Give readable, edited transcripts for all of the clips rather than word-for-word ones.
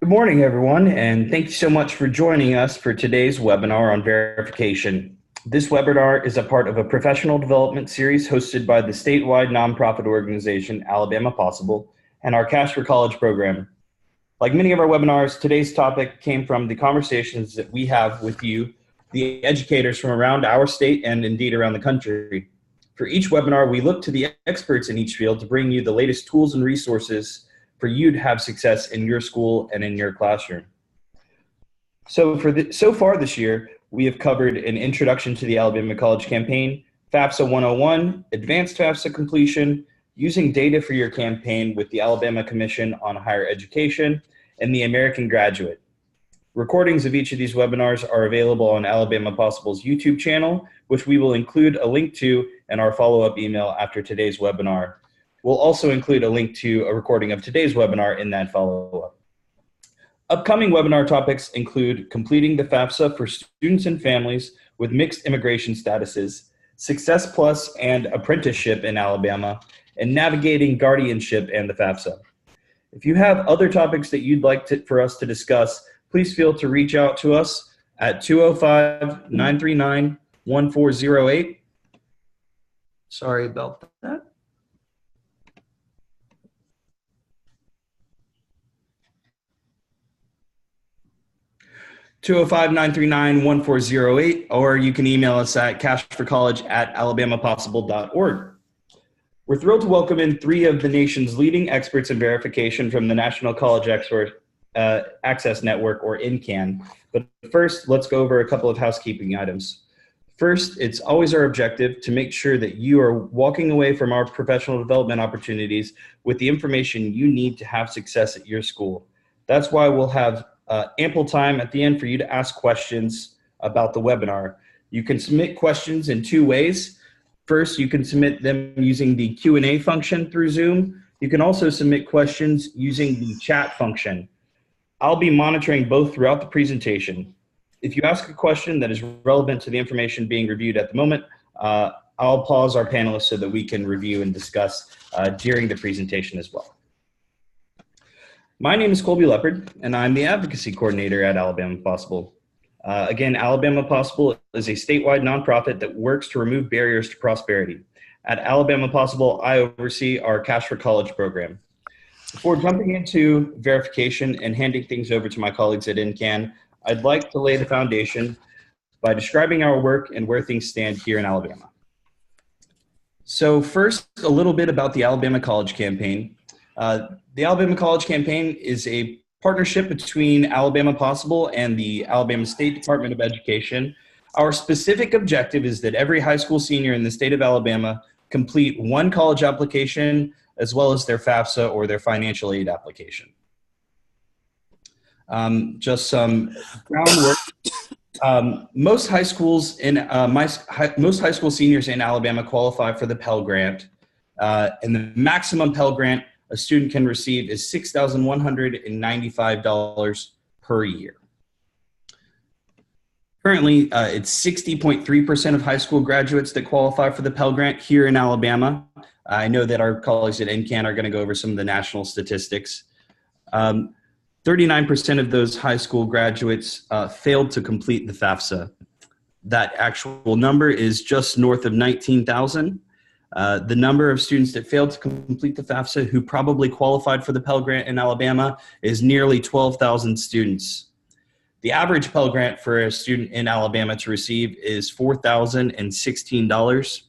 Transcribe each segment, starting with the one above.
Good morning, everyone, and thank you so much for joining us for today's webinar on verification. This webinar is a part of a professional development series hosted by the statewide nonprofit organization Alabama Possible and our Cash for College program. Like many of our webinars, today's topic came from the conversations that we have with you, the educators from around our state and indeed around the country. For each webinar, we look to the experts in each field to bring you the latest tools and resources for you to have success in your school and in your classroom. So far this year, we have covered an introduction to the Alabama College Campaign, FAFSA 101, advanced FAFSA completion, using data for your campaign with the Alabama Commission on Higher Education, and the American Graduate. Recordings of each of these webinars are available on Alabama Possible's YouTube channel, which we will include a link to in our follow-up email after today's webinar. We'll also include a link to a recording of today's webinar in that follow-up. Upcoming webinar topics include completing the FAFSA for students and families with mixed immigration statuses, Success Plus and apprenticeship in Alabama, and navigating guardianship and the FAFSA. If you have other topics that you'd like for us to discuss, please feel to reach out to us at 205-939-1408. Sorry about that. 205-939-1408, or you can email us at cashforcollege@alabamapossible.org. We're thrilled to welcome in three of the nation's leading experts in verification from the National College Access Network, or NCAN. But first, let's go over a couple of housekeeping items. First, it's always our objective to make sure that you are walking away from our professional development opportunities with the information you need to have success at your school. That's why we'll have ample time at the end for you to ask questions about the webinar. You can submit questions in two ways. First, you can submit them using the Q&A function through Zoom. You can also submit questions using the chat function. I'll be monitoring both throughout the presentation. If you ask a question that is relevant to the information being reviewed at the moment, I'll pause our panelists so that we can review and discuss during the presentation as well. My name is Colby Leopard, and I'm the Advocacy Coordinator at Alabama Possible. Again, Alabama Possible is a statewide nonprofit that works to remove barriers to prosperity. At Alabama Possible, I oversee our Cash for College program. Before jumping into verification and handing things over to my colleagues at NCAN, I'd like to lay the foundation by describing our work and where things stand here in Alabama. So first, a little bit about the Alabama College Campaign. The Alabama College Campaign is a partnership between Alabama Possible and the Alabama State Department of Education. Our specific objective is that every high school senior in the state of Alabama complete one college application as well as their FAFSA or their financial aid application. Just some groundwork. Most high school seniors in Alabama qualify for the Pell Grant, and the maximum Pell Grant a student can receive is $6,195 per year. Currently, it's 60.3% of high school graduates that qualify for the Pell Grant here in Alabama. I know that our colleagues at NCAN are going to go over some of the national statistics. 39% of those high school graduates failed to complete the FAFSA. That actual number is just north of 19,000. The number of students that failed to complete the FAFSA who probably qualified for the Pell Grant in Alabama is nearly 12,000 students. The average Pell Grant for a student in Alabama to receive is $4,016,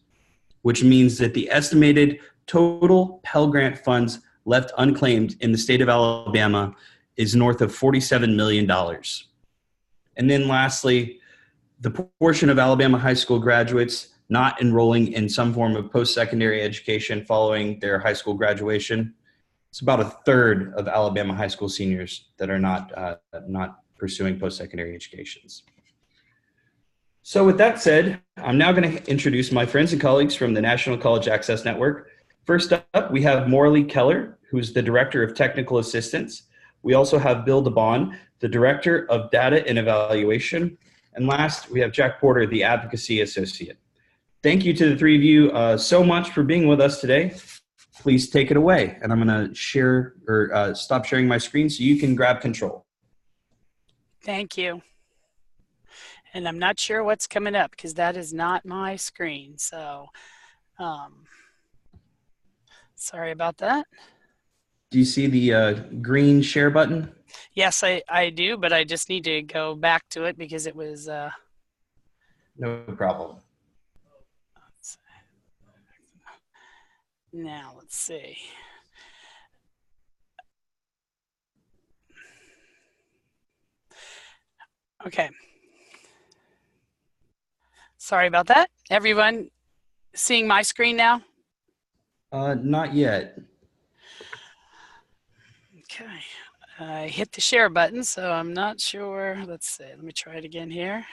which means that the estimated total Pell Grant funds left unclaimed in the state of Alabama is north of $47 million. And then lastly, the portion of Alabama high school graduates not enrolling in some form of post-secondary education following their high school graduation. It's about a third of Alabama high school seniors that are not pursuing post-secondary educations. So with that said, I'm now going to introduce my friends and colleagues from the National College Access Network. First up, we have MorraLee Keller, who's the Director of Technical Assistance. We also have Bill DeBaun, the Director of Data and Evaluation. And last, we have Jack Porter, the Advocacy Associate. Thank you to the three of you so much for being with us today. please take it away. And I'm going to share or stop sharing my screen so you can grab control. Thank you. And I'm not sure what's coming up because that is not my screen. So sorry about that. Do you see the green share button? Yes, I do, but I just need to go back to it because it was... No problem. Now, let's see. Okay. Sorry about that. Everyone seeing my screen now? Not yet. Okay. I hit the share button, so I'm not sure. Let's see. Let me try it again here.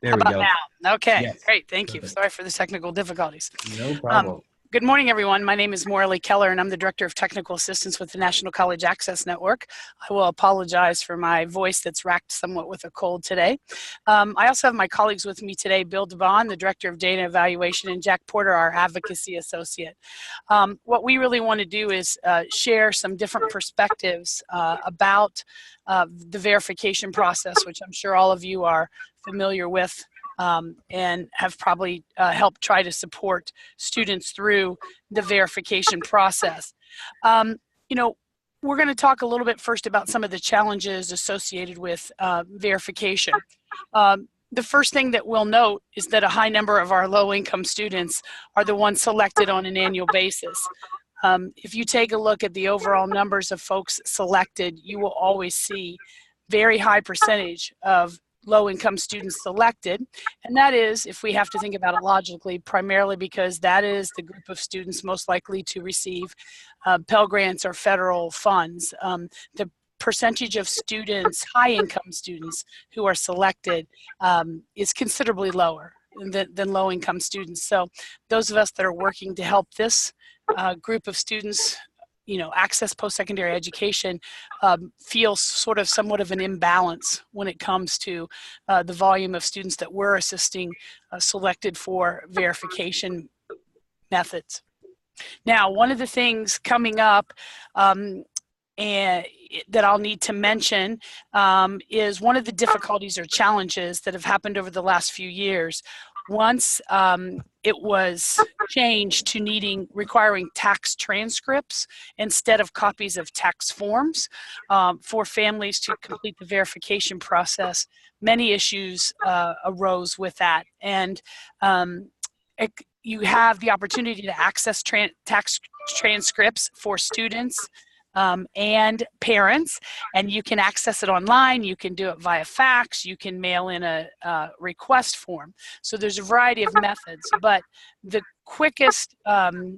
There How we about go. now? Okay, Yes. great. Thank you. Perfect. Sorry for the technical difficulties. No problem. Good morning, everyone. My name is MorraLee Keller, and I'm the Director of Technical Assistance with the National College Access Network. I will apologize for my voice that's racked somewhat with a cold today. I also have my colleagues with me today, Bill DeBaun, the Director of Data Evaluation, and Jack Porter, our Advocacy Associate. What we really want to do is share some different perspectives about the verification process, which I'm sure all of you are familiar with. And have probably helped try to support students through the verification process. You know, we're going to talk a little bit first about some of the challenges associated with verification. The first thing that we'll note is that a high number of our low-income students are the ones selected on an annual basis. If you take a look at the overall numbers of folks selected, you will always see very high percentage of low-income students selected, and that is, if we have to think about it logically, primarily because that is the group of students most likely to receive Pell Grants or federal funds. The percentage of students, high-income students, who are selected is considerably lower than low-income students. So those of us that are working to help this group of students access post-secondary education feels sort of somewhat of an imbalance when it comes to the volume of students that we're assisting selected for verification methods. Now, one of the things coming up and that I'll need to mention is one of the difficulties or challenges that have happened over the last few years. Once it was changed to requiring tax transcripts instead of copies of tax forms for families to complete the verification process, many issues arose with that. And you have the opportunity to access tax transcripts for students and parents, and you can access it online. You can do it via fax. You can mail in a request form. So there's a variety of methods, but the quickest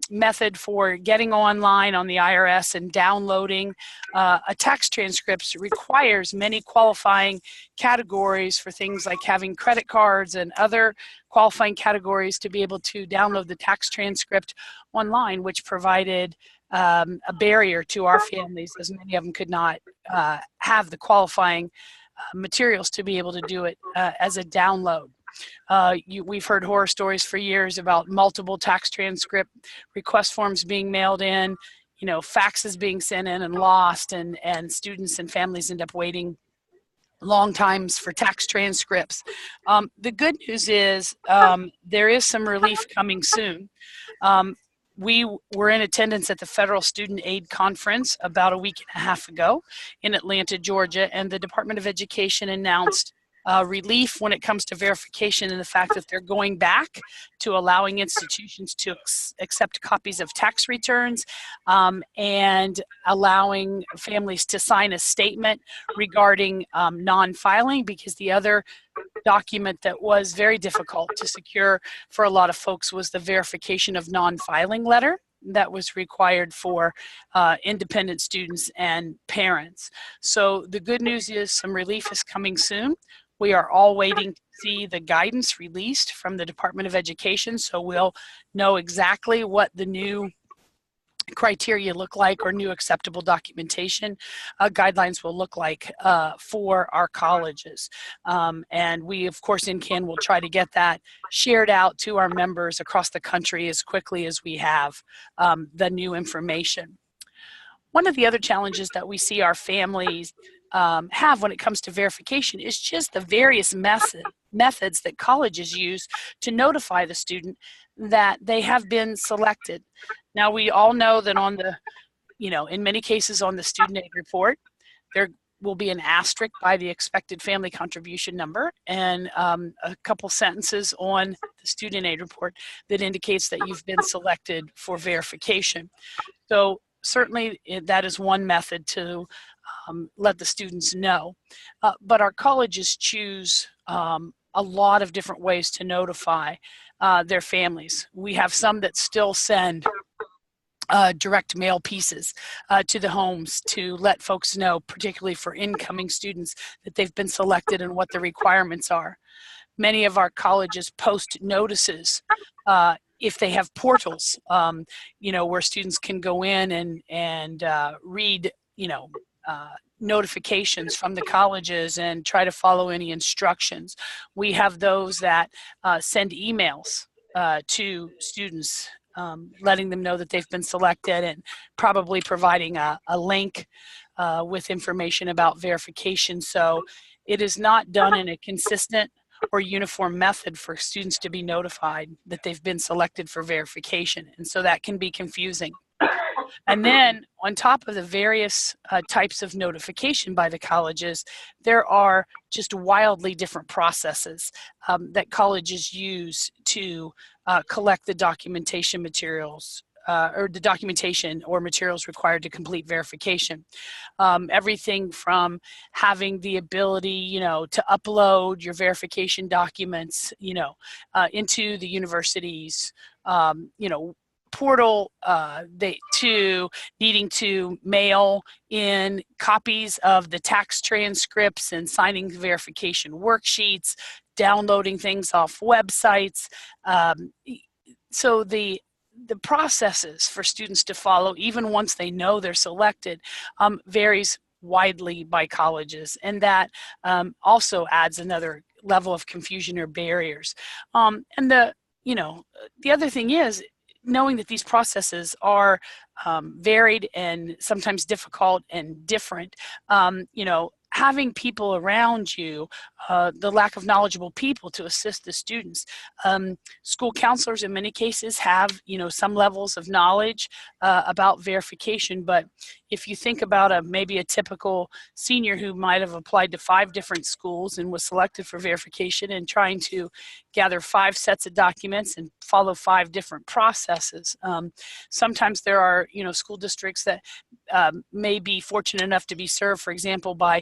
method for getting online on the IRS and downloading a tax transcripts requires many qualifying categories for things like having credit cards and other qualifying categories to be able to download the tax transcript online, which provided a barrier to our families, as many of them could not have the qualifying materials to be able to do it as a download. We've heard horror stories for years about multiple tax transcript request forms being mailed in, faxes being sent in and lost, and students and families end up waiting long times for tax transcripts. The good news is there is some relief coming soon. We were in attendance at the Federal Student Aid Conference about a week and a half ago in Atlanta, Georgia, and the Department of Education announced relief when it comes to verification and the fact that they're going back to allowing institutions to accept copies of tax returns and allowing families to sign a statement regarding non-filing, because the other document that was very difficult to secure for a lot of folks was the verification of non-filing letter that was required for independent students and parents. So the good news is some relief is coming soon. We are all waiting to see the guidance released from the Department of Education, so we'll know exactly what the new criteria look like, or new acceptable documentation guidelines will look like for our colleges. And we, of course, NCAN will try to get that shared out to our members across the country as quickly as we have the new information. One of the other challenges that we see our families have when it comes to verification is just the various methods that colleges use to notify the student that they have been selected. Now, we all know that on the, in many cases on the student aid report, there will be an asterisk by the expected family contribution number and a couple sentences on the student aid report that indicates that you've been selected for verification. So certainly that is one method to let the students know. But our colleges choose a lot of different ways to notify their families. We have some that still send direct mail pieces to the homes to let folks know, particularly for incoming students, that they've been selected and what the requirements are. Many of our colleges post notices if they have portals, where students can go in and read, notifications from the colleges and try to follow any instructions. We have those that send emails to students, letting them know that they've been selected and probably providing a link with information about verification. So it is not done in a consistent or uniform method for students to be notified that they've been selected for verification. And so that can be confusing. And then on top of the various types of notification by the colleges, there are just wildly different processes that colleges use to collect the documentation materials or the documentation or materials required to complete verification. Everything from having the ability, to upload your verification documents, into the university's, portal, to needing to mail in copies of the tax transcripts and signing verification worksheets, downloading things off websites. So the processes for students to follow, even once they know they're selected, varies widely by colleges, and that also adds another level of confusion or barriers. And the other thing is, knowing that these processes are varied and sometimes difficult and different, having people around you, the lack of knowledgeable people to assist the students. School counselors in many cases have, some levels of knowledge about verification, but if you think about maybe a typical senior who might have applied to 5 different schools and was selected for verification and trying to gather 5 sets of documents and follow 5 different processes. Sometimes there are, school districts that may be fortunate enough to be served, for example, by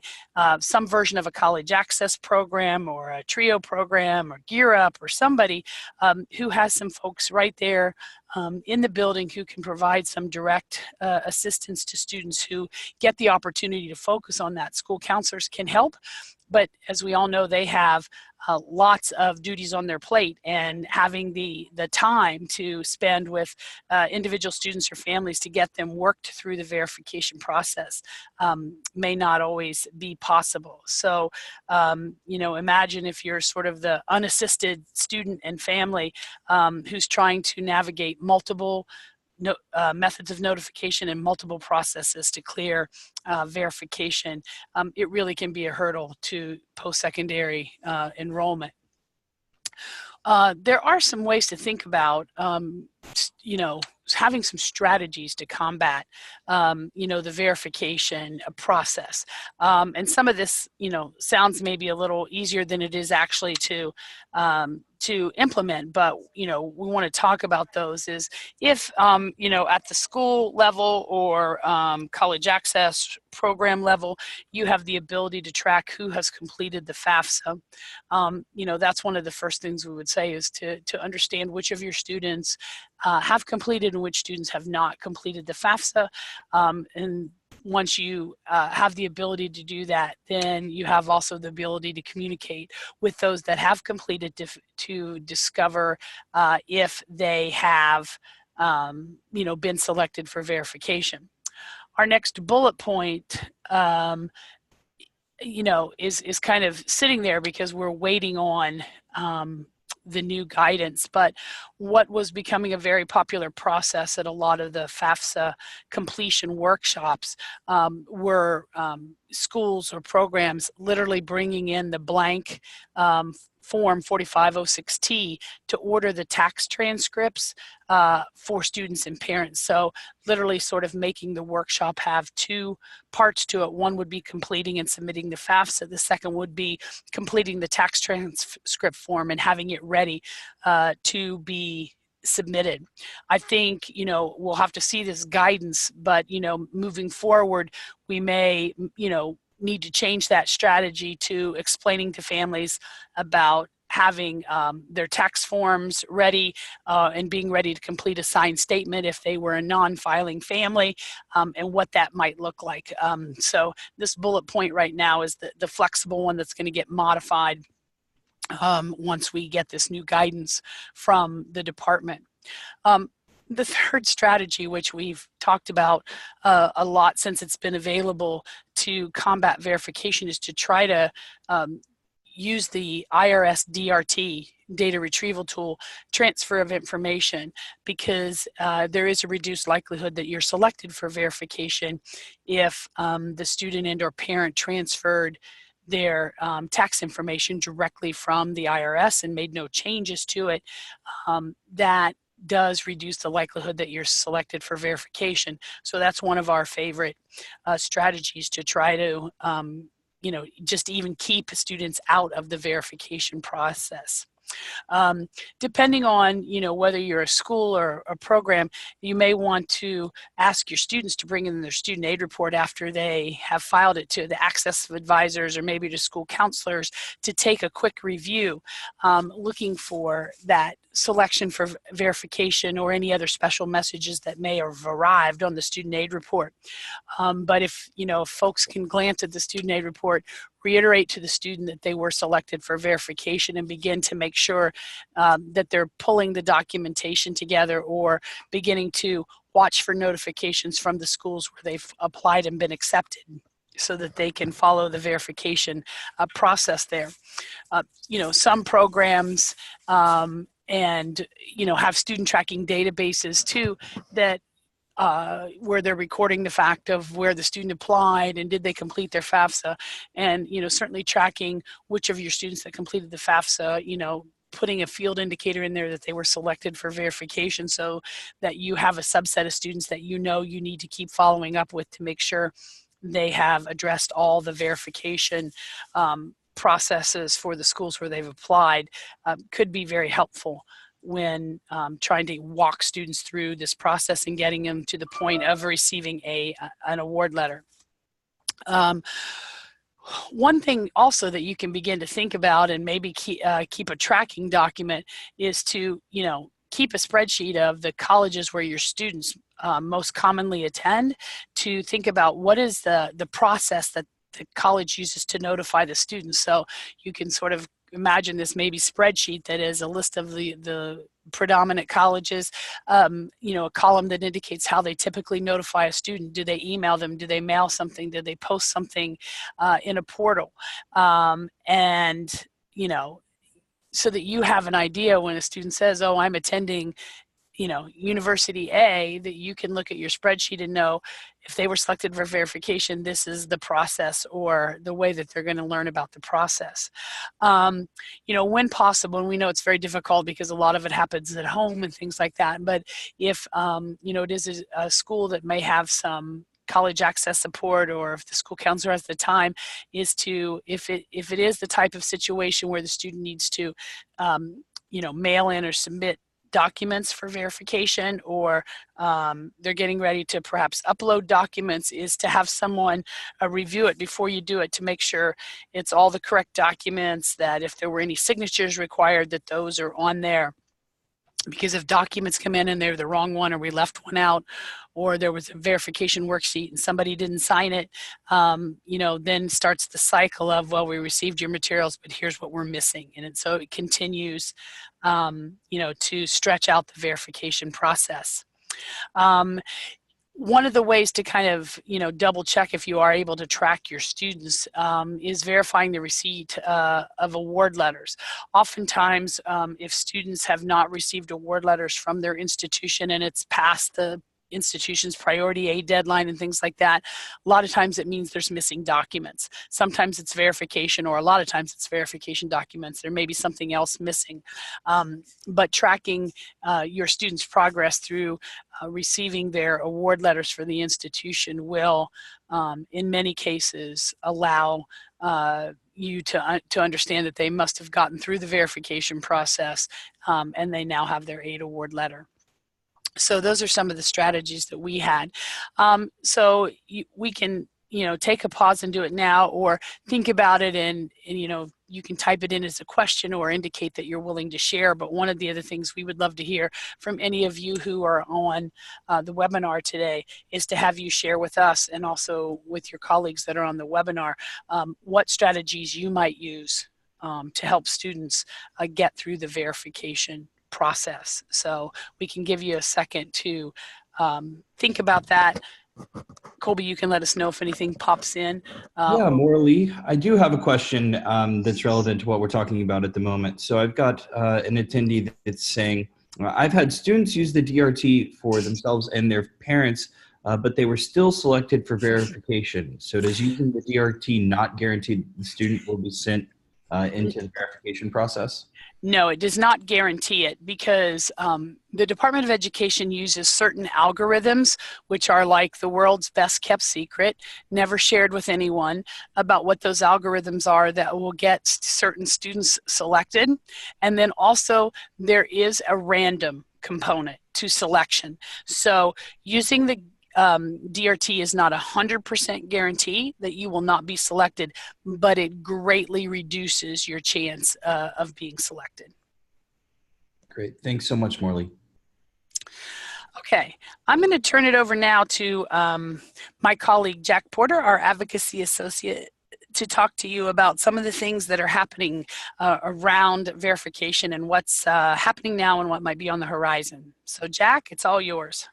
some version of a college access program or a TRIO program or Gear Up or somebody who has some folks right there in the building who can provide some direct assistance to students who get the opportunity to focus on that. School counselors can help, but as we all know, they have lots of duties on their plate, and having the time to spend with individual students or families to get them worked through the verification process may not always be possible. So, imagine if you're sort of the unassisted student and family who's trying to navigate multiple methods of notification and multiple processes to clear verification. It really can be a hurdle to post-secondary enrollment. There are some ways to think about, having some strategies to combat, the verification process. And some of this, sounds maybe a little easier than it is actually to implement, but we want to talk about those. Is if at the school level or college access program level, you have the ability to track who has completed the FAFSA. That's one of the first things we would say, is to understand which of your students have completed and which students have not completed the FAFSA. And once you have the ability to do that, then you have also the ability to communicate with those that have completed to discover if they have been selected for verification. Our next bullet point, is kind of sitting there because we're waiting on the new guidance. But what was becoming a very popular process at a lot of the FAFSA completion workshops were schools or programs literally bringing in the blank Form 4506T to order the tax transcripts for students and parents. So literally sort of making the workshop have two parts to it. One would be completing and submitting the FAFSA. The second would be completing the tax transcript form and having it ready to be submitted. I think, we'll have to see this guidance, but, moving forward, we may, need to change that strategy to explaining to families about having their tax forms ready and being ready to complete a signed statement if they were a non-filing family, and what that might look like. So this bullet point right now is the flexible one that's going to get modified once we get this new guidance from the department. The third strategy, which we've talked about a lot since it's been available to combat verification, is to try to use the IRS DRT, data retrieval tool, transfer of information, because there is a reduced likelihood that you're selected for verification if the student and or parent transferred their tax information directly from the IRS and made no changes to it. That does reduce the likelihood that you're selected for verification. So that's one of our favorite strategies to try to, just even keep students out of the verification process. Depending on, whether you're a school or a program, you may want to ask your students to bring in their student aid report after they have filed it to the access advisors or maybe to school counselors to take a quick review, looking for that selection for verification or any other special messages that may have arrived on the student aid report. But if folks can glance at the student aid report, reiterate to the student that they were selected for verification, and begin to make sure that they're pulling the documentation together or beginning to watch for notifications from the schools where they've applied and been accepted, so that they can follow the verification process there. Some programs and have student tracking databases too that where they're recording the fact of where the student applied and did they complete their FAFSA, and certainly tracking which of your students that completed the FAFSA, putting a field indicator in there that they were selected for verification, so that you have a subset of students that you need to keep following up with to make sure they have addressed all the verification processes for the schools where they've applied. Could be very helpful when trying to walk students through this process and getting them to the point of receiving an award letter. One thing also that you can begin to think about and maybe keep a tracking document is to keep a spreadsheet of the colleges where your students most commonly attend, to think about what is the process that the college uses to notify the students. So you can sort of imagine this maybe spreadsheet that is a list of the predominant colleges, a column that indicates how they typically notify a student. Do they email them? Do they mail something? Do they post something in a portal? And so that you have an idea when a student says, oh, I'm attending University A, that you can look at your spreadsheet and know if they were selected for verification, this is the process or the way that they're going to learn about the process. When possible, and we know it's very difficult because a lot of it happens at home and things like that, but if, it is a school that may have some college access support, or if the school counselor has the time, is to, if it is the type of situation where the student needs to, mail in or submit documents for verification, or they're getting ready to perhaps upload documents, is to have someone review it before you do it to make sure it's all the correct documents, that if there were any signatures required, that those are on there. Because if documents come in and they're the wrong one, or we left one out, or there was a verification worksheet and somebody didn't sign it, then starts the cycle of, well, we received your materials, but here's what we're missing. And so it continues, to stretch out the verification process. One of the ways to kind of, double check if you are able to track your students is verifying the receipt of award letters. Oftentimes, if students have not received award letters from their institution and it's past the institution's priority A deadline and things like that, a lot of times it means there's missing documents. Sometimes it's verification, or a lot of times it's verification documents. There may be something else missing. But tracking your students' progress through receiving their award letters for the institution will, in many cases, allow you to understand that they must have gotten through the verification process and they now have their AID award letter. So those are some of the strategies that we had. So we can, take a pause and do it now, or think about it and you can type it in as a question or indicate that you're willing to share. But one of the other things we would love to hear from any of you who are on the webinar today is to have you share with us and also with your colleagues that are on the webinar what strategies you might use to help students get through the verification process. So we can give you a second to think about that. Colby, you can let us know if anything pops in. Yeah, MorraLee, I do have a question that's relevant to what we're talking about at the moment. So I've got an attendee that's saying, I've had students use the DRT for themselves and their parents, but they were still selected for verification. So does using the DRT not guarantee the student will be sent into the verification process? No, it does not guarantee it, because the Department of Education uses certain algorithms, which are like the world's best kept secret, never shared with anyone, about what those algorithms are that will get certain students selected. And then also there is a random component to selection. So using the DRT is not 100% guarantee that you will not be selected, but it greatly reduces your chance of being selected. Great. Thanks so much, MorraLee. Okay, I'm going to turn it over now to my colleague, Jack Porter, our Advocacy Associate, to talk to you about some of the things that are happening around verification and what's happening now and what might be on the horizon. So Jack, it's all yours.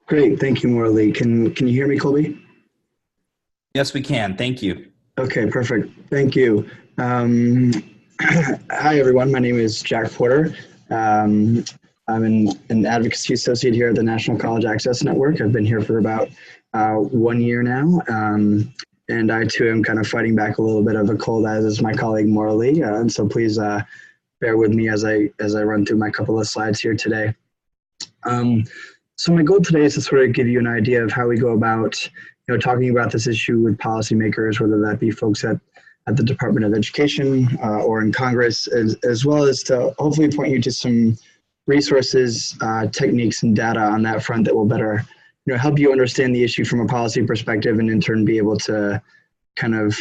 Great, thank you, MorraLee. Can you hear me, Colby? Yes, we can. Thank you. Okay, perfect. Thank you. Hi, everyone. My name is Jack Porter. I'm an Advocacy Associate here at the National College Access Network. I've been here for about 1 year now, and I too am kind of fighting back a little bit of a cold, as is my colleague MorraLee. And so please bear with me as I run through my couple of slides here today. So my goal today is to sort of give you an idea of how we go about, talking about this issue with policymakers, whether that be folks at the Department of Education or in Congress, as well as to hopefully point you to some resources, techniques, and data on that front that will better, help you understand the issue from a policy perspective, and in turn be able to kind of,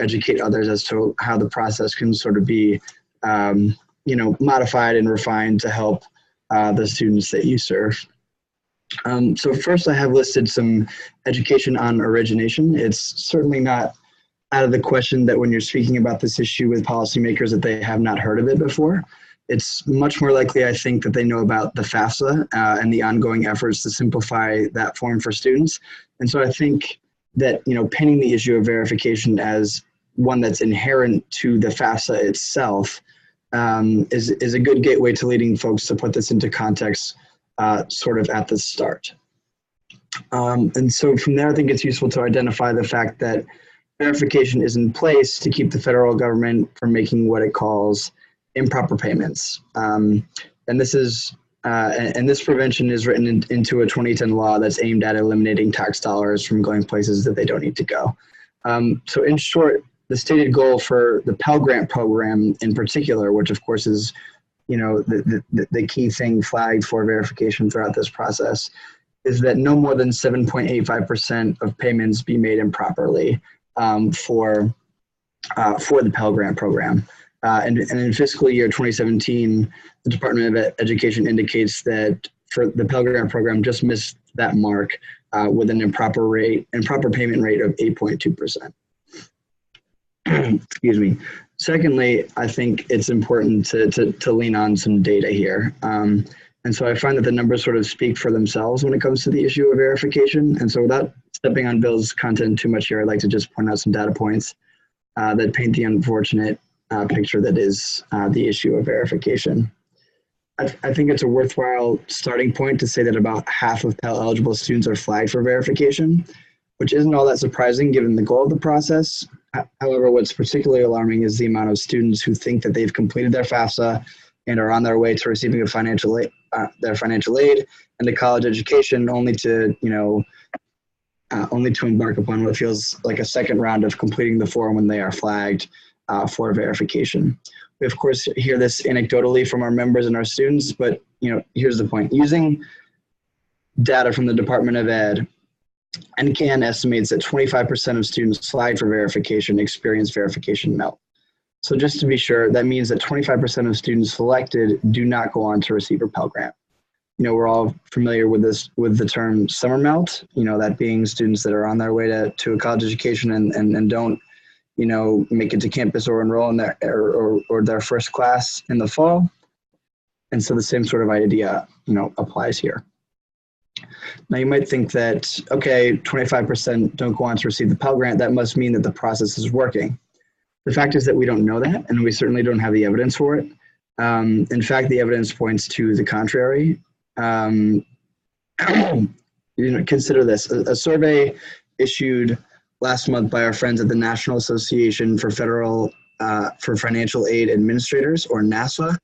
educate others as to how the process can sort of be, modified and refined to help the students that you serve. So first, I have listed some education on origination. It's certainly not out of the question that when you're speaking about this issue with policymakers that they have not heard of it before. It's much more likely, I think, that they know about the FAFSA and the ongoing efforts to simplify that form for students. And so I think that, pinning the issue of verification as one that's inherent to the FAFSA itself is a good gateway to leading folks to put this into context sort of at the start. And so from there, I think it's useful to identify the fact that verification is in place to keep the federal government from making what it calls improper payments. And this prevention is written into a 2010 law that's aimed at eliminating tax dollars from going places that they don't need to go. So in short, the stated goal for the Pell Grant program in particular, which of course is the key thing flagged for verification throughout this process, is that no more than 7.85% of payments be made improperly for the Pell Grant program. And in fiscal year 2017, the Department of Education indicates that for the Pell Grant program just missed that mark with an improper payment rate of 8.2%. Excuse me. Secondly, I think it's important to lean on some data here. And so I find that the numbers sort of speak for themselves when it comes to the issue of verification. And so without stepping on Bill's content too much here, I'd like to just point out some data points that paint the unfortunate picture that is the issue of verification. I think it's a worthwhile starting point to say that about half of Pell eligible students are flagged for verification, which isn't all that surprising given the goal of the process. However, what's particularly alarming is the amount of students who think that they've completed their FAFSA and are on their way to receiving a financial aid, their financial aid and a college education, only to embark upon what feels like a second round of completing the form when they are flagged for verification. We of course hear this anecdotally from our members and our students, but here's the point. Using data from the Department of Ed, NCAN estimates that 25% of students flagged for verification experience verification melt. So just to be sure, that means that 25% of students selected do not go on to receive a Pell Grant. We're all familiar with the term summer melt, that being students that are on their way to a college education and don't, make it to campus or enroll in their first class in the fall. And so the same sort of idea, applies here. Now you might think that, okay, 25% don't go on to receive the Pell Grant. That must mean that the process is working. The fact is that we don't know that, and we certainly don't have the evidence for it. In fact, the evidence points to the contrary. Consider this: a survey issued last month by our friends at the National Association for Financial Aid Administrators, or NASA,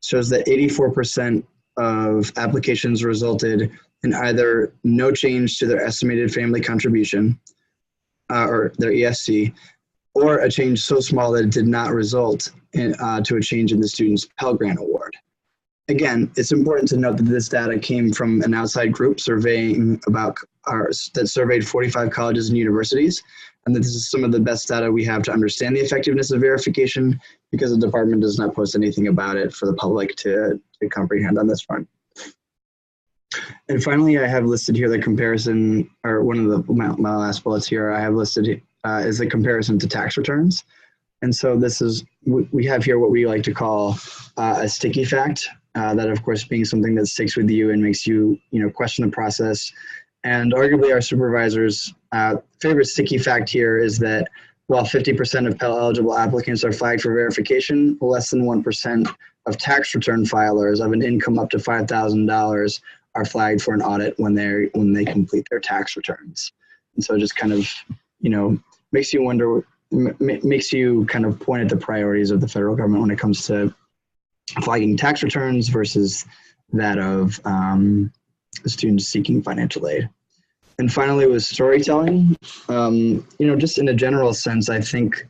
shows that 84% of applications resulted in either no change to their estimated family contribution, or their ESC, or a change so small that it did not result in, to a change in the student's Pell Grant award. Again, it's important to note that this data came from an outside group that surveyed 45 colleges and universities, and that this is some of the best data we have to understand the effectiveness of verification, because the department does not post anything about it for the public to comprehend on this front. And finally, I have listed here the comparison, or one of my last bullets here I have listed is a comparison to tax returns. And so we have here what we like to call a sticky fact, that of course being something that sticks with you and makes you, question the process. And arguably our supervisor's favorite sticky fact here is that while 50% of Pell eligible applicants are flagged for verification, less than 1% of tax return filers of an income up to $5,000 are flagged for an audit when they complete their tax returns. And so it just kind of, makes you wonder, makes you kind of point at the priorities of the federal government when it comes to flagging tax returns versus that of students seeking financial aid. And finally, with storytelling, just in a general sense, I think,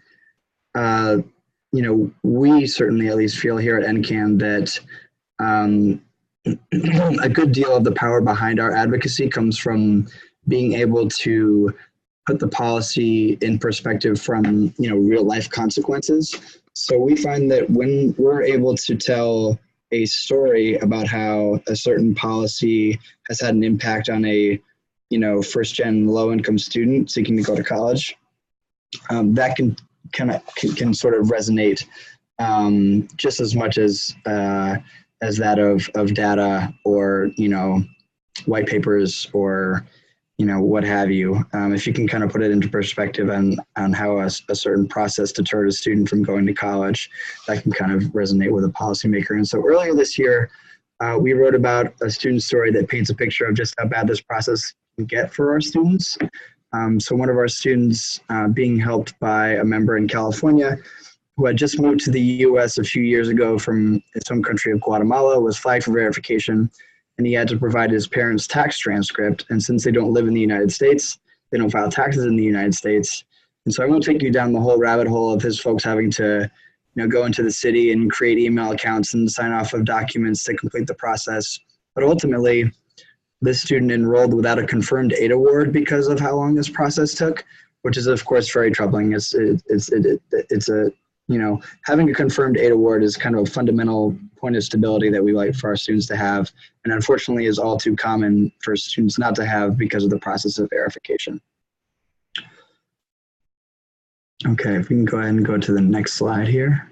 we certainly at least feel here at NCAN that a good deal of the power behind our advocacy comes from being able to put the policy in perspective from, real life consequences. So we find that when we're able to tell a story about how a certain policy has had an impact on a, first-gen low-income student seeking to go to college, that can sort of resonate just as much as that of data or, white papers or, what have you. If you can kind of put it into perspective on how a certain process deterred a student from going to college, that can kind of resonate with a policymaker. And so earlier this year, we wrote about a student story that paints a picture of just how bad this process can get for our students. So one of our students being helped by a member in California who had just moved to the US a few years ago from his home country of Guatemala, was flagged for verification, and he had to provide his parents' tax transcript. And since they don't live in the United States, they don't file taxes in the United States. And so I won't take you down the whole rabbit hole of his folks having to go into the city and create email accounts and sign off of documents to complete the process. But ultimately, this student enrolled without a confirmed aid award because of how long this process took, which is of course very troubling. Having a confirmed aid award is kind of a fundamental point of stability that we like for our students to have, and unfortunately is all too common for students not to have because of the process of verification. Okay, if we can go ahead and go to the next slide here.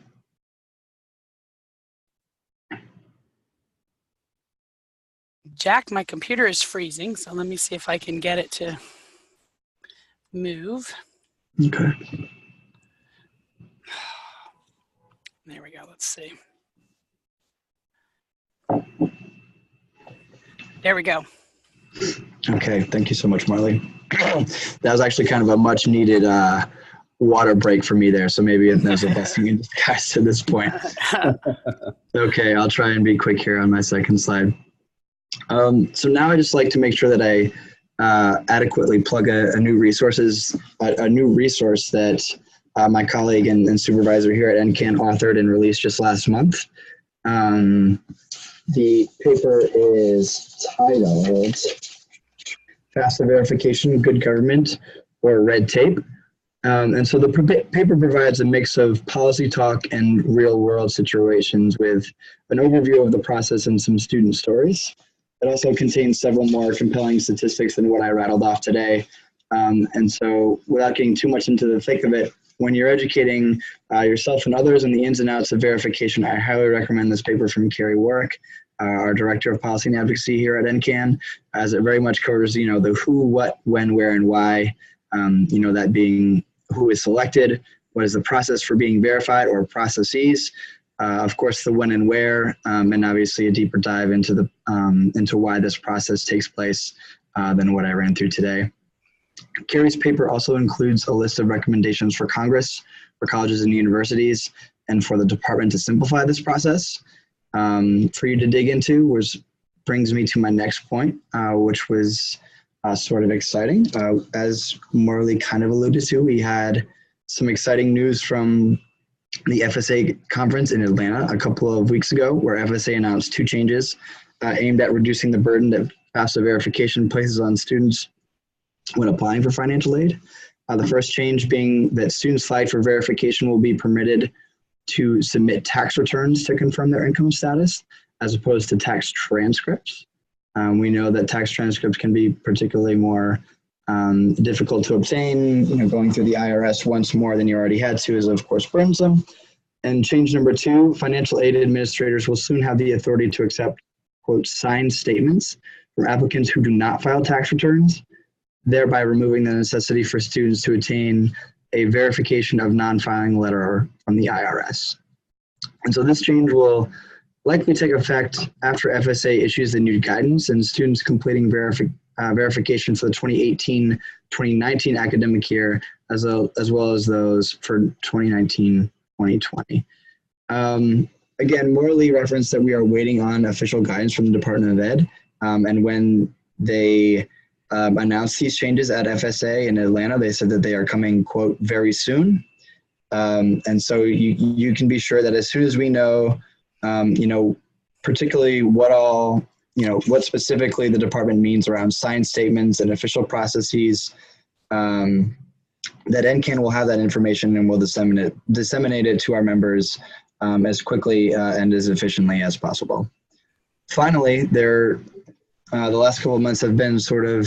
Jack, my computer is freezing, so let me see if I can get it to move. Okay. There we go. Let's see. There we go. Okay. Thank you so much, MorraLee. That was actually kind of a much needed water break for me there. So maybe there's a blessing in disguise to this point. Okay. I'll try and be quick here on my second slide. So now I just like to make sure that I adequately plug a new resource that my colleague and supervisor here at NCAN authored and released just last month. The paper is titled FAFSA Verification, Good Government, or Red Tape. And so the paper provides a mix of policy talk and real world situations with an overview of the process and some student stories. It also contains several more compelling statistics than what I rattled off today. And so without getting too much into the thick of it, when you're educating yourself and others in the ins and outs of verification, I highly recommend this paper from Carrie Warwick, our Director of Policy and Advocacy here at NCAN, as it very much covers, the who, what, when, where, and why, that being who is selected, what is the process for being verified or processes, of course, the when and where, and obviously a deeper dive into why this process takes place than what I ran through today. Carrie's paper also includes a list of recommendations for Congress, for colleges and universities, and for the department to simplify this process for you to dig into, which brings me to my next point, which was sort of exciting. As MorraLee kind of alluded to, we had some exciting news from the FSA conference in Atlanta a couple of weeks ago, where FSA announced 2 changes aimed at reducing the burden that FAFSA verification places on students when applying for financial aid. The first change being that students flagged for verification will be permitted to submit tax returns to confirm their income status, as opposed to tax transcripts. We know that tax transcripts can be particularly more difficult to obtain. Going through the IRS once more than you already had to is of course burdensome. And change number 2, financial aid administrators will soon have the authority to accept, quote, signed statements from applicants who do not file tax returns, thereby removing the necessity for students to obtain a verification of non-filing letter from the IRS. And so this change will likely take effect after FSA issues the new guidance, and students completing verification for the 2018-2019 academic year, as well as those for 2019-2020. Again, MorraLee referenced that we are waiting on official guidance from the Department of Ed, and when they announced these changes at FSA in Atlanta, they said that they are coming, quote, very soon. And so you can be sure that as soon as we know, particularly what specifically the department means around signed statements and official processes, that NCAN will have that information and will disseminate it to our members as quickly and as efficiently as possible. Finally, the last couple of months have been sort of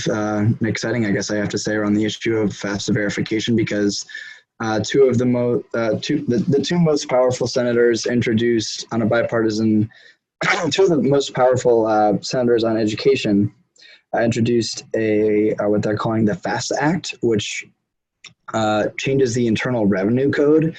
exciting, I guess I have to say, around the issue of FAFSA verification, because the two most powerful senators introduced on a bipartisan, two of the most powerful senators on education introduced what they're calling the FAFSA Act, which changes the Internal Revenue Code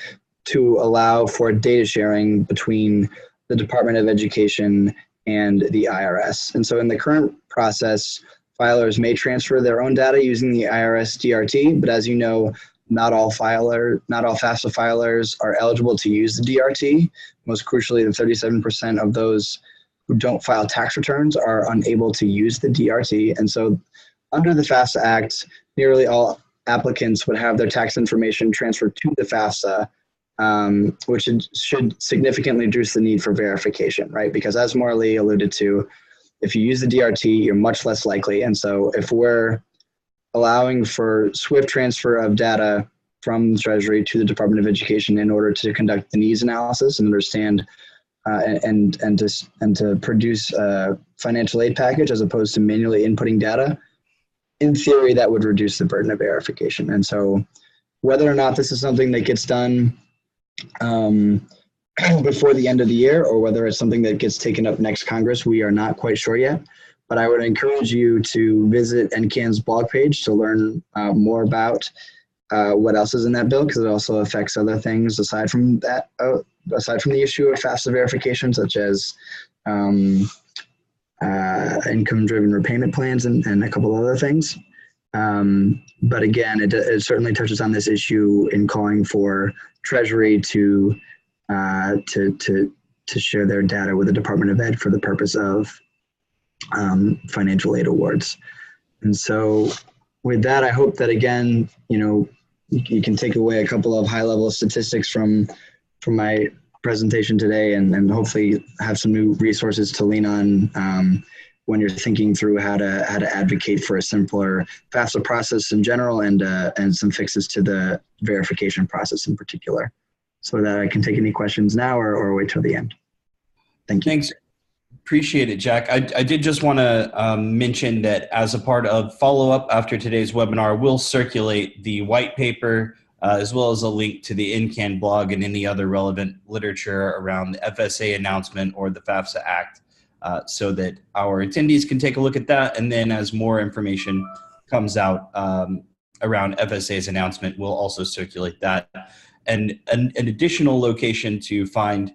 to allow for data sharing between the Department of Education and the IRS. And so in the current process, filers may transfer their own data using the IRS DRT, but as you know, not all FAFSA filers are eligible to use the DRT. Most crucially, the 37% of those who don't file tax returns are unable to use the DRT. And so under the FAFSA Act, nearly all applicants would have their tax information transferred to the FAFSA, which should significantly reduce the need for verification, right? Because as MorraLee alluded to, if you use the DRT, you're much less likely. And so if we're allowing for swift transfer of data from the Treasury to the Department of Education in order to conduct the needs analysis and understand and to produce a financial aid package as opposed to manually inputting data, in theory, that would reduce the burden of verification. And so whether or not this is something that gets done before the end of the year, or whether it's something that gets taken up next Congress, we are not quite sure yet. but I would encourage you to visit NCAN's blog page to learn more about what else is in that bill, because it also affects other things aside from that, aside from the issue of FAFSA verification, such as income-driven repayment plans and a couple other things. But again, it certainly touches on this issue in calling for Treasury to share their data with the Department of Ed for the purpose of financial aid awards. And so with that, I hope that, again, you can take away a couple of high-level statistics from my presentation today, and hopefully have some new resources to lean on when you're thinking through how to advocate for a simpler FAFSA process in general, and some fixes to the verification process in particular. So that I can take any questions now or wait till the end. Thank you. Thanks. Appreciate it, Jack. I did just want to mention that as a part of follow-up after today's webinar, we'll circulate the white paper as well as a link to the NCAN blog and any other relevant literature around the FSA announcement or the FAFSA Act, so that our attendees can take a look at that. And then as more information comes out around FSA's announcement, we'll also circulate that. And an additional location to find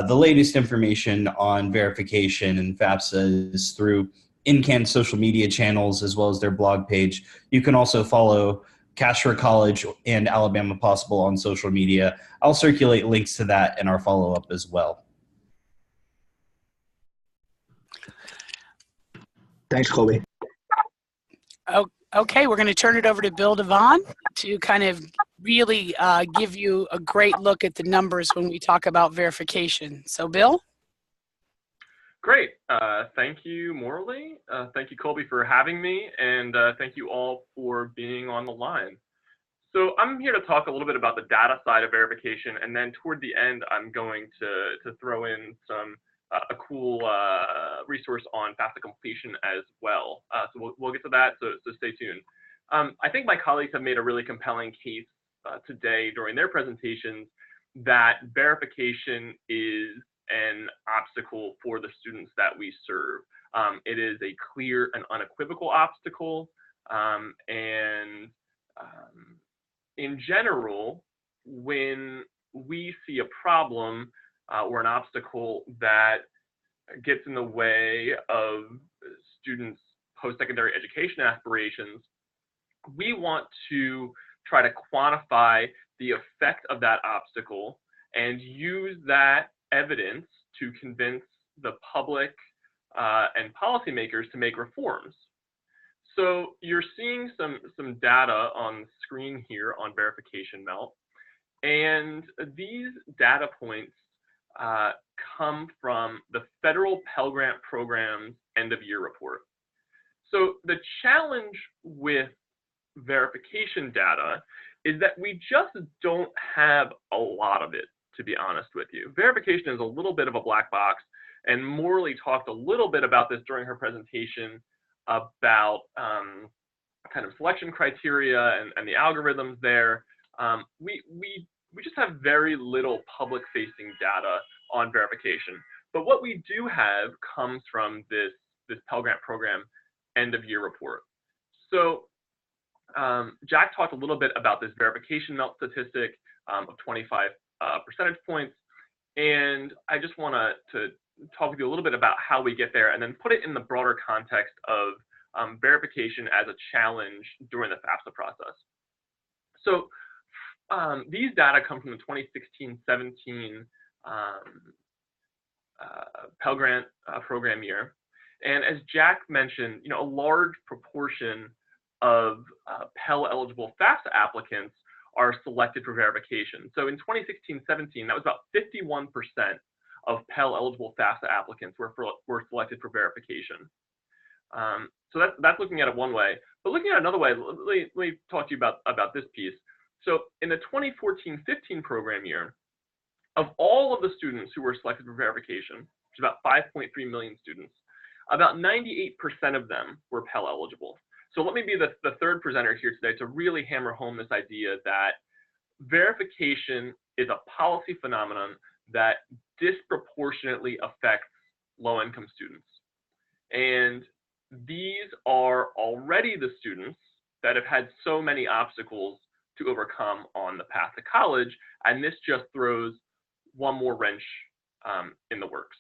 the latest information on verification and FAFSA is through NCAN social media channels as well as their blog page. You can also follow Cash for College and Alabama Possible on social media. I'll circulate links to that in our follow-up as well. Thanks, Colby. Okay, we're going to turn it over to Bill DeBaun to kind of really give you a great look at the numbers when we talk about verification. So, Bill? Great. Thank you, MorraLee. Thank you, Colby, for having me, and thank you all for being on the line. So I'm here to talk a little bit about the data side of verification, and then toward the end, I'm going to throw in some a cool resource on FAFSA completion as well. So we'll get to that, so stay tuned. I think my colleagues have made a really compelling case today during their presentations that verification is an obstacle for the students that we serve. It is a clear and unequivocal obstacle, and in general, when we see a problem or an obstacle that gets in the way of students' post-secondary education aspirations, we want to try to quantify the effect of that obstacle and use that evidence to convince the public and policymakers to make reforms. So you're seeing some data on screen here on verification melt, and these data points come from the federal Pell Grant program's end-of-year report. So the challenge with verification data is that we just don't have a lot of it, to be honest with you. Verification is a little bit of a black box, and MorraLee talked a little bit about this during her presentation about kind of selection criteria and the algorithms there. We just have very little public-facing data on verification. But what we do have comes from this Pell Grant program end-of-year report. So Jack talked a little bit about this verification melt statistic of 25 percentage points, and I just want to talk with you a little bit about how we get there and then put it in the broader context of verification as a challenge during the FAFSA process. So these data come from the 2016-17 Pell Grant program year. And as Jack mentioned, a large proportion of Pell-eligible FAFSA applicants are selected for verification. So in 2016-17, that was about 51% of Pell-eligible FAFSA applicants were selected for verification. So that's looking at it one way. But looking at it another way, let me talk to you about this piece. So in the 2014-15 program year, of all of the students who were selected for verification, which is about 5.3 million students, about 98% of them were Pell eligible. So let me be the third presenter here today to really hammer home this idea that verification is a policy phenomenon that disproportionately affects low-income students. And these are already the students that have had so many obstacles to overcome on the path to college, and this just throws one more wrench in the works.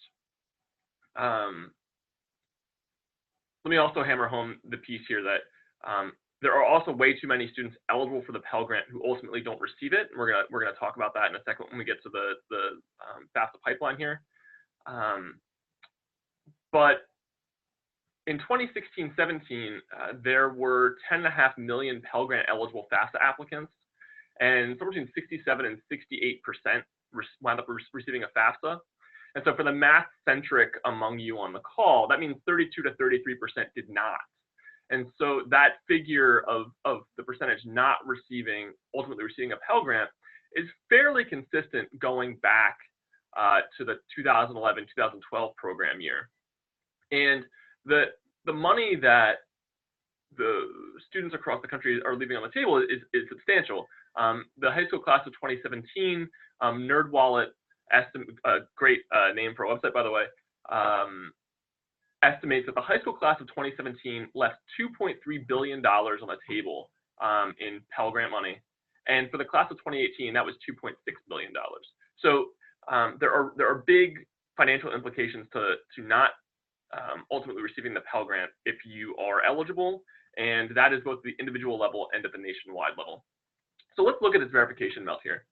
Let me also hammer home the piece here that there are also way too many students eligible for the Pell Grant who ultimately don't receive it. We're gonna talk about that in a second when we get to the FAFSA pipeline here. But in 2016-17, there were 10.5 million Pell Grant eligible FAFSA applicants, and somewhere between 67 and 68% wound up receiving a FAFSA. And so for the math-centric among you on the call, that means 32 to 33% did not. And so that figure of the percentage not ultimately receiving a Pell Grant is fairly consistent going back to the 2011-2012 program year. And the money that the students across the country are leaving on the table is substantial. The high school class of 2017, NerdWallet, a great name for a website, by the way, estimates that the high school class of 2017 left $2.3 billion on the table in Pell Grant money. And for the class of 2018, that was $2.6 billion. So there are big financial implications to not ultimately receiving the Pell Grant if you are eligible, and that is both the individual level and at the nationwide level. So let's look at this verification melt here.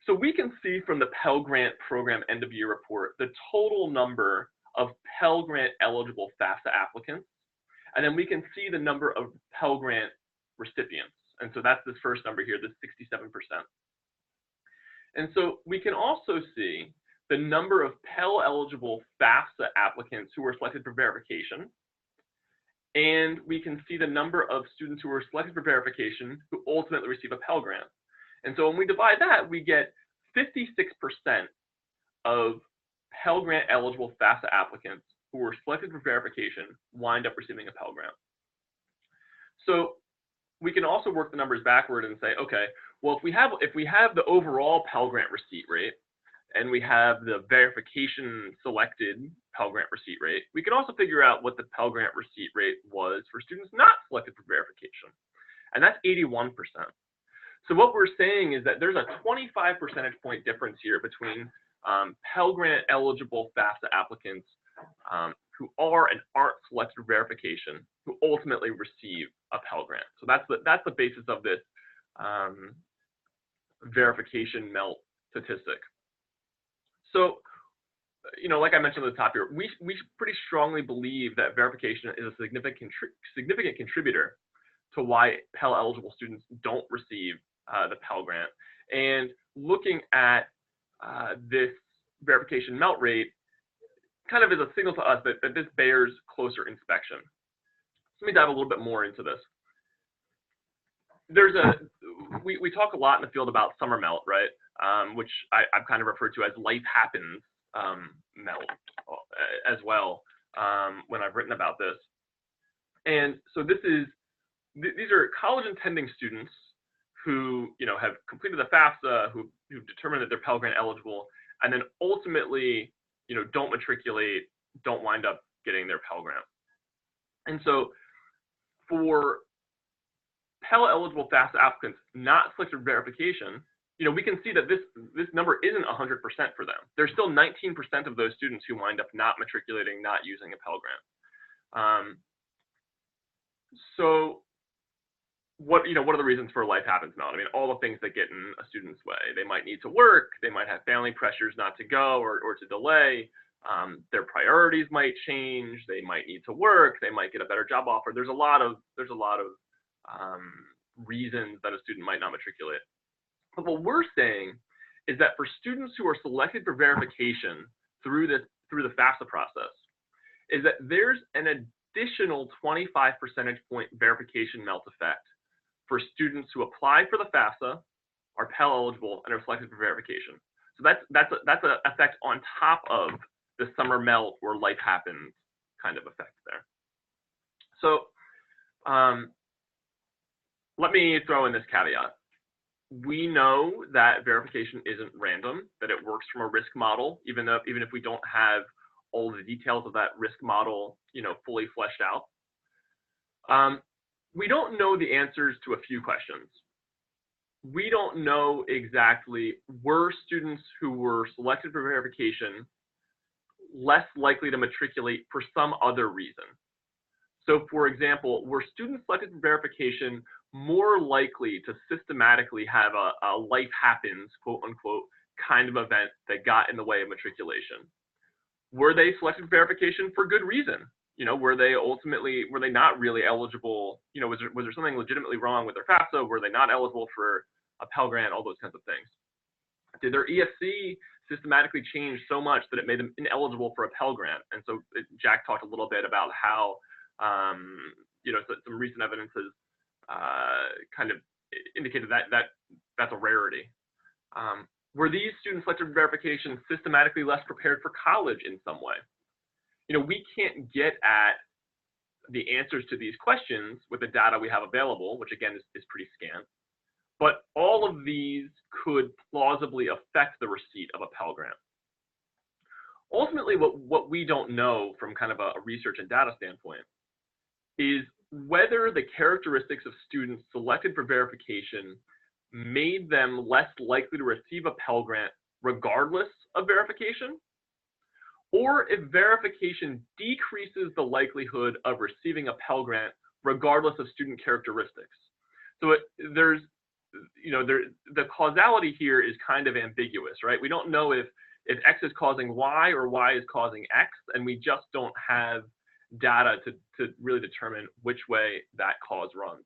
So we can see from the Pell Grant program end of year report the total number of Pell Grant eligible FAFSA applicants, and then we can see the number of Pell Grant recipients. And so that's this first number here, this 67%. And so we can also see the number of Pell eligible FAFSA applicants who were selected for verification, and we can see the number of students who were selected for verification who ultimately receive a Pell Grant. And so when we divide that, we get 56% of Pell Grant eligible FAFSA applicants who were selected for verification wind up receiving a Pell Grant. So we can also work the numbers backward and say, okay, well, if we have the overall Pell Grant receipt rate and we have the verification selected Pell Grant receipt rate, we can also figure out what the Pell Grant receipt rate was for students not selected for verification, and that's 81%. So what we're saying is that there's a 25 percentage point difference here between Pell Grant eligible FAFSA applicants who are and aren't selected for verification who ultimately receive a Pell Grant. So that's the basis of this verification melt statistic. So, you know, like I mentioned at the top here, we pretty strongly believe that verification is a significant contributor to why Pell eligible students don't receive the Pell Grant. And looking at this verification melt rate kind of is a signal to us that this bears closer inspection. So let me dive a little bit more into this. We talk a lot in the field about summer melt, right? Which I've kind of referred to as life happens melt as well when I've written about this. And so these are college intending students who, you know, have completed the FAFSA, who've determined that they're Pell Grant eligible, and then ultimately, you know, don't matriculate, don't wind up getting their Pell Grant. And so for Pell eligible FAFSA applicants not selected for verification, you know, we can see that this number isn't 100% for them. There's still 19% of those students who wind up not matriculating, not using a Pell Grant. So what are the reasons for life happens melt? I mean, all the things that get in a student's way. They might need to work, they might have family pressures not to go or to delay, their priorities might change, they might need to work, they might get a better job offer. There's a lot of reasons that a student might not matriculate. But what we're saying is that for students who are selected for verification through the FAFSA process, is that there's an additional 25 percentage point verification melt effect for students who apply for the FAFSA, are Pell eligible, and are selected for verification. So that's an effect on top of the summer melt or life happens kind of effect there. So let me throw in this caveat. We know that verification isn't random, that it works from a risk model, even if we don't have all the details of that risk model, fully fleshed out. We don't know the answers to a few questions. We don't know exactly, were students who were selected for verification less likely to matriculate for some other reason? So for example, were students selected for verification more likely to systematically have a life happens, quote unquote, kind of event that got in the way of matriculation? Were they selected for verification for good reason? Were they not really eligible? Was there something legitimately wrong with their FAFSA? Were they not eligible for a Pell Grant? All those kinds of things. Did their ESC systematically change so much that it made them ineligible for a Pell Grant? And so Jack talked a little bit about how, some recent evidence has kind of indicated that that's a rarity. Were these students selected for verification systematically less prepared for college in some way? We can't get at the answers to these questions with the data we have available, which again is pretty scant. But all of these could plausibly affect the receipt of a Pell Grant. Ultimately, what we don't know from kind of a research and data standpoint is whether the characteristics of students selected for verification made them less likely to receive a Pell Grant regardless of verification, or if verification decreases the likelihood of receiving a Pell Grant regardless of student characteristics. So the causality here is kind of ambiguous, right? We don't know if X is causing Y or Y is causing X, and we just don't have data to really determine which way that cause runs.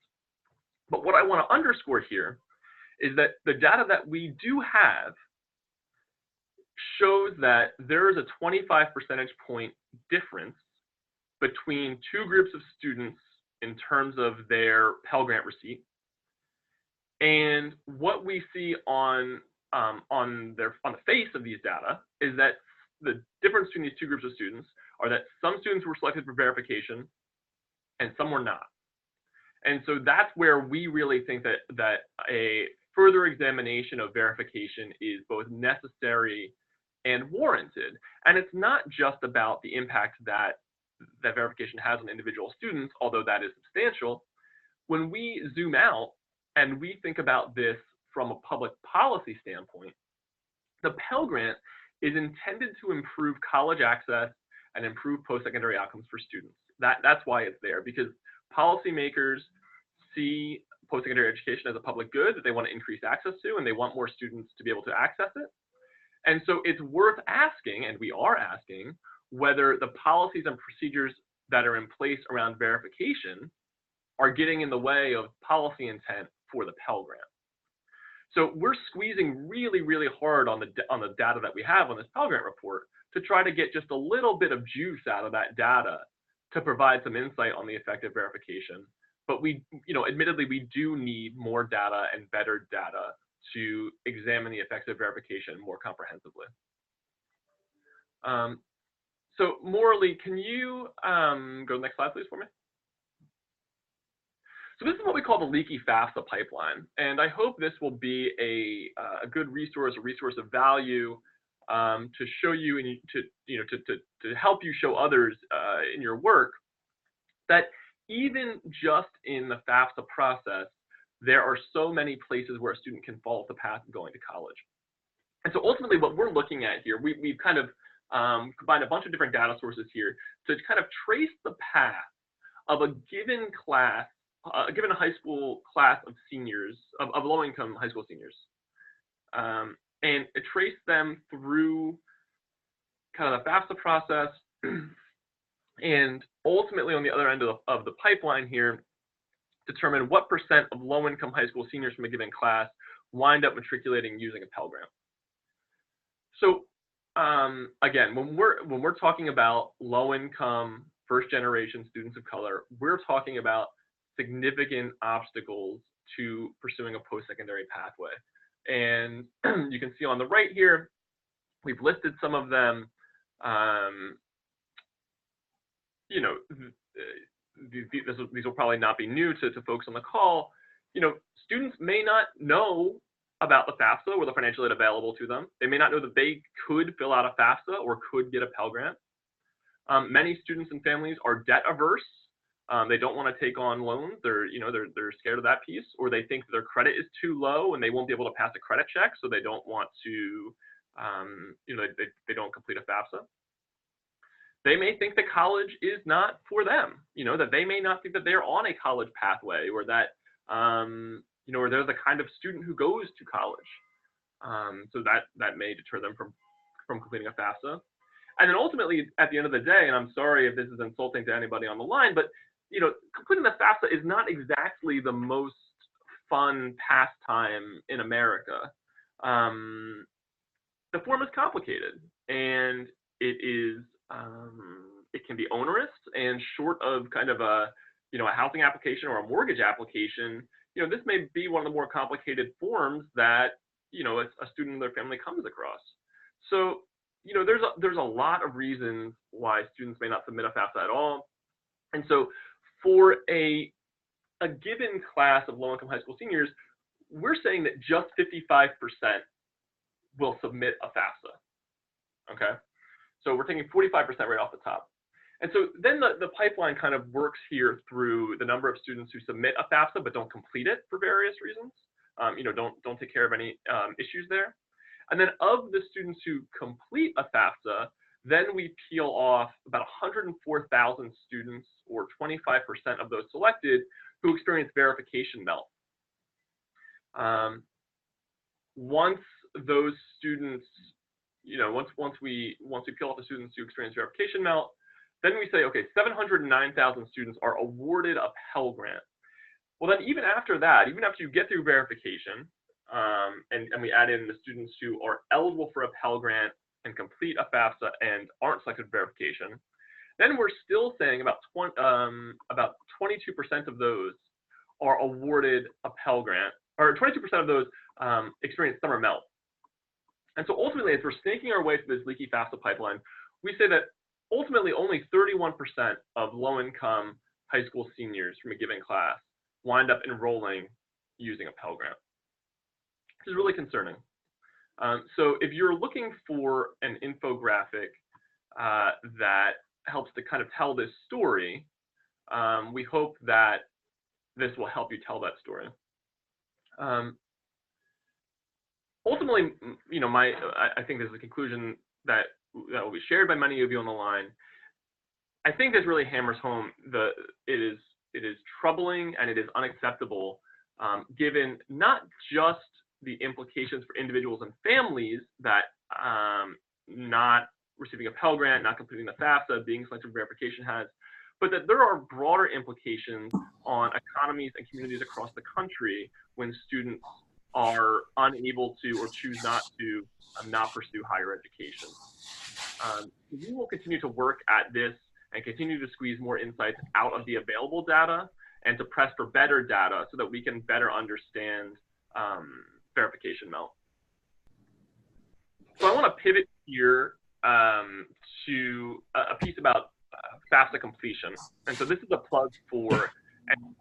But what I want to underscore here is that the data that we do have shows that there is a 25 percentage point difference between two groups of students in terms of their Pell Grant receipt. And what we see on the face of these data is that the difference between these two groups of students are that some students were selected for verification and some were not. And so that's where we really think that a further examination of verification is both necessary and warranted. And it's not just about the impact that verification has on individual students, although that is substantial. When we zoom out and we think about this from a public policy standpoint, the Pell Grant is intended to improve college access and improve post-secondary outcomes for students. That's why it's there, because policymakers see post-secondary education as a public good that they want to increase access to, and they want more students to be able to access it. And so it's worth asking, and we are asking, whether the policies and procedures that are in place around verification are getting in the way of policy intent for the Pell Grant. So we're squeezing really, really hard on the data that we have on this Pell Grant report to try to get just a little bit of juice out of that data to provide some insight on the effect of verification. But admittedly, we do need more data and better data to examine the effects of verification more comprehensively. So MorraLee, can you go to the next slide, please, for me? So this is what we call the leaky FAFSA pipeline, and I hope this will be a good resource, a resource of value to show you and to help you show others in your work that even just in the FAFSA process, there are so many places where a student can fall off the path of going to college. And so ultimately what we're looking at here, we've kind of combined a bunch of different data sources here to kind of trace the path of a given class, a given high school class of seniors, of low-income high school seniors, and trace them through kind of the FAFSA process, and ultimately on the other end of the pipeline here, determine what % of low-income high school seniors from a given class wind up matriculating using a Pell Grant. So again, when we're talking about low-income first-generation students of color, we're talking about significant obstacles to pursuing a post-secondary pathway. And you can see on the right here, we've listed some of them. These will probably not be new to folks on the call. Students may not know about the FAFSA or the financial aid available to them. They may not know that they could fill out a FAFSA or could get a Pell Grant. Many students and families are debt averse. They don't want to take on loans. They're scared of that piece, or they think their credit is too low and they won't be able to pass a credit check, so they don't want to, they don't complete a FAFSA. They may think that college is not for them, that they may not think that they're on a college pathway, or that, or they're the kind of student who goes to college. So that may deter them from completing a FAFSA. And then ultimately, at the end of the day, and I'm sorry if this is insulting to anybody on the line, but completing the FAFSA is not exactly the most fun pastime in America. The form is complicated, and it can be onerous, and short of kind of a housing application or a mortgage application, this may be one of the more complicated forms that a student and their family comes across. So there's a lot of reasons why students may not submit a FAFSA at all. And so for a given class of low-income high school seniors, we're saying that just 55% will submit a FAFSA, okay? So we're taking 45% right off the top. And so then the pipeline kind of works here through the number of students who submit a FAFSA but don't complete it for various reasons, don't take care of any issues there. And then of the students who complete a FAFSA, then we peel off about 104,000 students, or 25% of those selected, who experience verification melt. Once those students, once we peel off the students who experience verification melt, then we say, okay, 709,000 students are awarded a Pell Grant. Well, then even after that, even after you get through verification, and we add in the students who are eligible for a Pell Grant and complete a FAFSA and aren't selected for verification, then we're still saying about 22% of those are awarded a Pell Grant, or 22% of those experience summer melt. And so ultimately, as we're snaking our way through this leaky FAFSA pipeline, we say that ultimately only 31% of low-income high school seniors from a given class wind up enrolling using a Pell Grant. This is really concerning. So if you're looking for an infographic that helps to kind of tell this story, we hope that this will help you tell that story. Ultimately, I think this is a conclusion that will be shared by many of you on the line. I think this really hammers home it is troubling and it is unacceptable, given not just the implications for individuals and families that not receiving a Pell Grant, not completing the FAFSA, being selected for verification has, but that there are broader implications on economies and communities across the country when students are unable to or choose not to not pursue higher education. We will continue to work at this and continue to squeeze more insights out of the available data and to press for better data so that we can better understand verification melt. So I want to pivot here to a piece about FAFSA completion. And so this is a plug for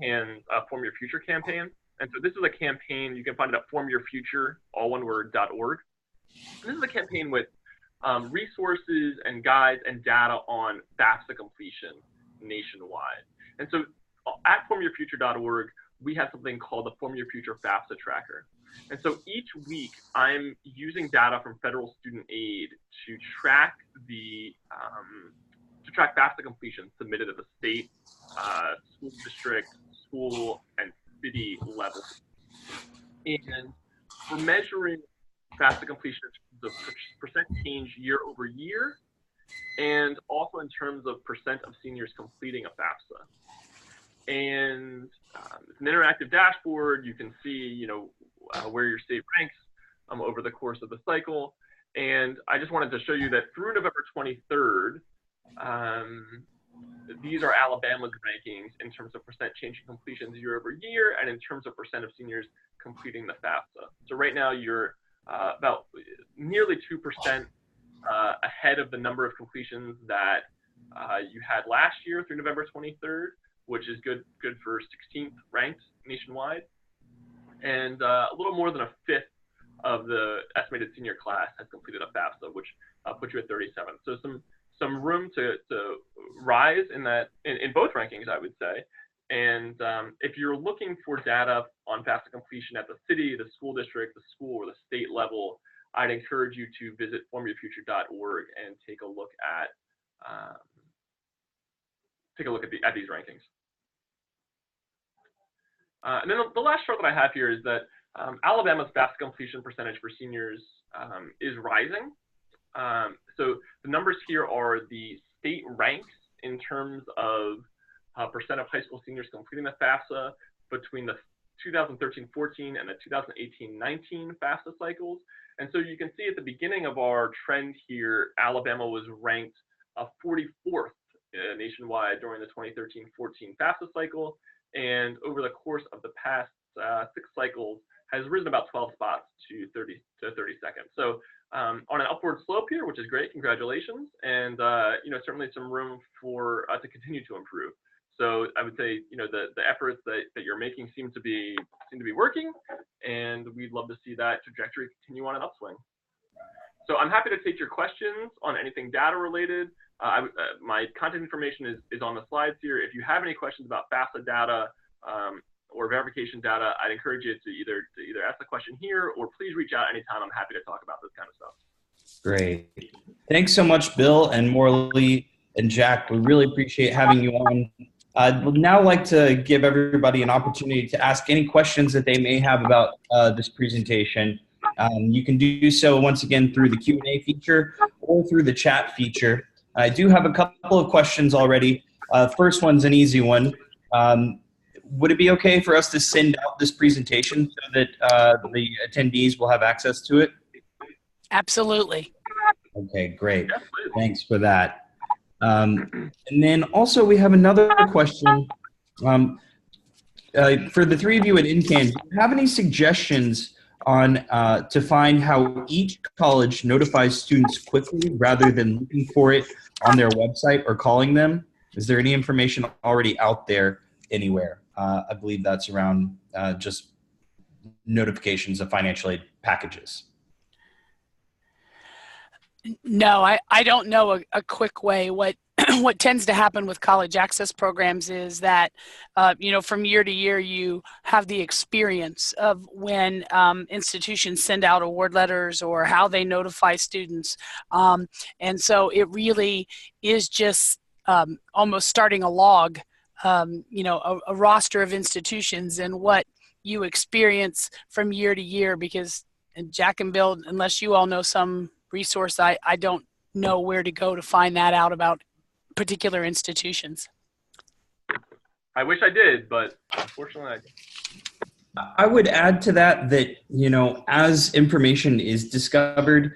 NCAN's Form Your Future campaign. And so this is a campaign, you can find it at formyourfuture, all one word, .org. And this is a campaign with resources and guides and data on FAFSA completion nationwide. And so at formyourfuture.org, we have something called the Form Your Future FAFSA Tracker. And so each week, I'm using data from federal student aid to track FAFSA completion submitted at the state, school district, school, and city level. And we're measuring FAFSA completion in terms of percent change year over year, and also in terms of percent of seniors completing a FAFSA. And it's an interactive dashboard. You can see, where your state ranks over the course of the cycle. And I just wanted to show you that through November 23rd, these are Alabama's rankings in terms of percent change in completions year over year and in terms of percent of seniors completing the FAFSA. So right now you're about nearly 2% ahead of the number of completions that you had last year through November 23rd, which is good for 16th ranked nationwide. And a little more than a fifth of the estimated senior class has completed a FAFSA, which puts you at 37. So some room to rise in both rankings, I would say. And if you're looking for data on FAFSA completion at the city, the school district, the school, or the state level, I'd encourage you to visit formyourfuture.org and take a look at these rankings. And then the last chart that I have here is that Alabama's FAFSA completion percentage for seniors is rising. So the numbers here are the state ranks in terms of percent of high school seniors completing the FAFSA between the 2013-14 and the 2018-19 FAFSA cycles. And so you can see at the beginning of our trend here, Alabama was ranked 44th nationwide during the 2013-14 FAFSA cycle. And over the course of the past 6 cycles has risen about 12 spots to 32nd. So on an upward slope here, which is great, congratulations. And certainly some room for to continue to improve. So I would say, the efforts that you're making seem to be working, and we'd love to see that trajectory continue on an upswing. So I'm happy to take your questions on anything data related. My contact information is on the slides here. If you have any questions about FAFSA data or verification data, I'd encourage you to either ask the question here or please reach out anytime. I'm happy to talk about this kind of stuff. Great. Thanks so much, Bill and MorraLee and Jack. We really appreciate having you on. I'd now like to give everybody an opportunity to ask any questions that they may have about this presentation. You can do so once again through the Q&A feature or through the chat feature. I do have a couple of questions already. First one's an easy one. Would it be okay for us to send out this presentation so that the attendees will have access to it? Absolutely. Okay, great. Thanks for that. And then also we have another question. For the three of you at NCAN, do you have any suggestions on to find how each college notifies students quickly rather than looking for it on their website or calling them? Is there any information already out there anywhere? I believe that's around just notifications of financial aid packages. No, I don't know a quick way. What tends to happen with college access programs is that, from year to year, you have the experience of when institutions send out award letters or how they notify students. And so it really is just almost starting a log, a roster of institutions and what you experience from year to year, because Jack and Bill, unless you all know some resource, I don't know where to go to find that out about particular institutions. I wish I did, but unfortunately I didn't. I would add to that, as information is discovered,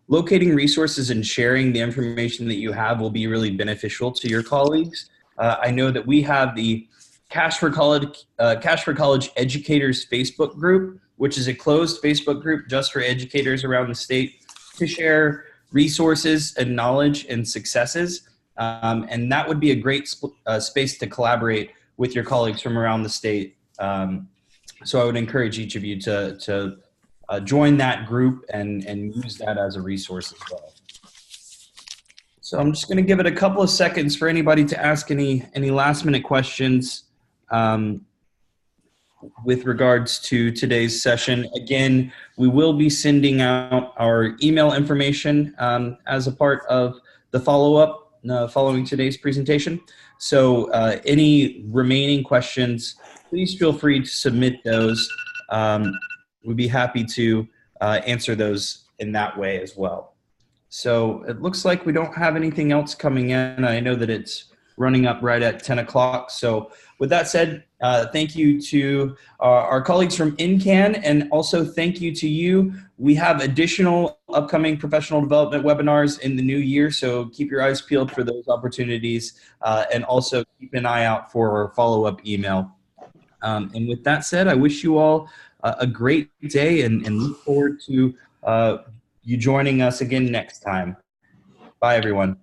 locating resources and sharing the information that you have will be really beneficial to your colleagues. I know that we have the Cash for College Educators Facebook group, which is a closed Facebook group just for educators around the state to share resources and knowledge and successes. And that would be a great space to collaborate with your colleagues from around the state. So I would encourage each of you to join that group and use that as a resource as well. So I'm just going to give it a couple of seconds for anybody to ask any last minute questions with regards to today's session. Again, we will be sending out our email information as a part of the follow-up following today's presentation. So any remaining questions, please feel free to submit those. We'd be happy to answer those in that way as well. So it looks like we don't have anything else coming in. I know that it's running up right at 10 o'clock. So with that said, thank you to our colleagues from NCAN, and also thank you to you. We have additional upcoming professional development webinars in the new year, so keep your eyes peeled for those opportunities, and also keep an eye out for our follow-up email. And with that said, I wish you all a great day and look forward to you joining us again next time. Bye, everyone.